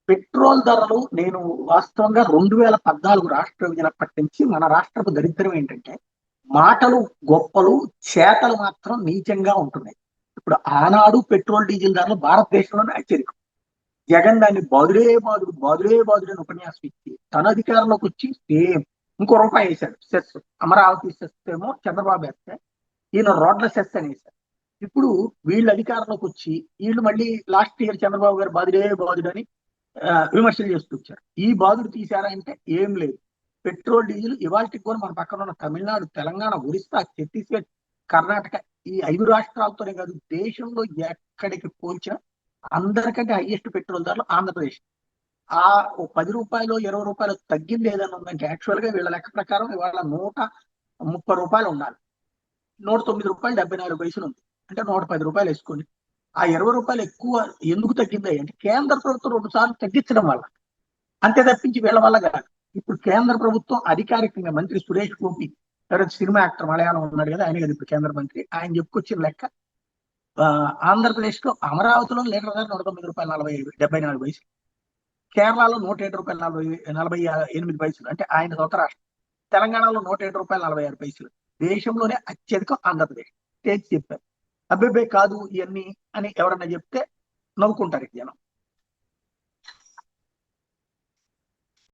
Petrol ధరలు నేను వాస్తవంగా 2014 రాష్ట్ర విభజనప్పటి నుంచి మన రాష్ట్రపు దరిద్రం ఏంటంటే మాటలు గొప్పలు, చేతలు మాత్రం నీచంగా ఉంటున్నాయి. ఇప్పుడు ఆనాడు పెట్రోల్ డీజిల్ ధరలు భారతదేశంలోనే అత్యధికం. జగన్ దాన్ని బాదుడే బాదుడు బాదుడే బాదుడు అని ఉపన్యాసం ఇచ్చి తన అధికారంలోకి వచ్చి సేమ్ ఇంకో రూపాయి వేశాడు సెస్. అమరావతి సెస్ ఏమో చంద్రబాబు వేస్తే ఈయన రోడ్ల సెస్ అని వేశారు. ఇప్పుడు వీళ్ళు అధికారంలోకి వచ్చి వీళ్ళు మళ్ళీ లాస్ట్ ఇయర్ చంద్రబాబు గారు బాదుడే బాదుడు అని విమర్శలు చేస్తూ వచ్చారు. ఈ బాధుడు తీశారా అంటే ఏం లేదు. పెట్రోల్ డీజిల్ ఇవాళకి కూడా మన పక్కన ఉన్న తమిళనాడు, తెలంగాణ, ఒరిస్సా, ఛత్తీస్గఢ్, కర్ణాటక ఈ 5 రాష్ట్రాలతోనే కాదు దేశంలో ఎక్కడికి పోల్చినా అందరికంటే హైయెస్ట్ పెట్రోల్ ధరలు ఆంధ్రప్రదేశ్. ఆ రూ. 10 రూ. 20 తగ్గింది ఏదైనా ఉందంటే యాక్చువల్ గా వీళ్ళ లెక్క ప్రకారం ఇవాళ రూ. 130 ఉండాలి. రూ. 109.74 ఉంది. అంటే రూ. 110 వేసుకోండి. ఆ రూ. 20 ఎక్కువ ఎందుకు తగ్గింది అంటే కేంద్ర ప్రభుత్వం 2 సార్లు తగ్గించడం వల్ల. అంతే తప్పించి వీళ్ళ వల్ల కాదు. ఇప్పుడు కేంద్ర ప్రభుత్వం అధికారికంగా మంత్రి సురేష్ గోపి తర్వాత సినిమా యాక్టర్ మలయాళం ఉన్నాడు కదా, ఆయన కదా ఇప్పుడు కేంద్ర మంత్రి, ఆయన చెప్పుకొచ్చిన లెక్క ఆంధ్రప్రదేశ్ లో అమరావతిలో లీటర్ ధర రూ. 109.74. కేరళలో రూ. 107.48 అంటే ఆయన సొంత రాష్ట్రం. తెలంగాణలో రూ. 107.46. దేశంలోనే అత్యధికం ఆంధ్రప్రదేశ్. తేల్చి చెప్పారు. అబ్బెబ్బే కాదు ఇవన్నీ అని ఎవరన్నా చెప్తే నవ్వుకుంటారు జనం.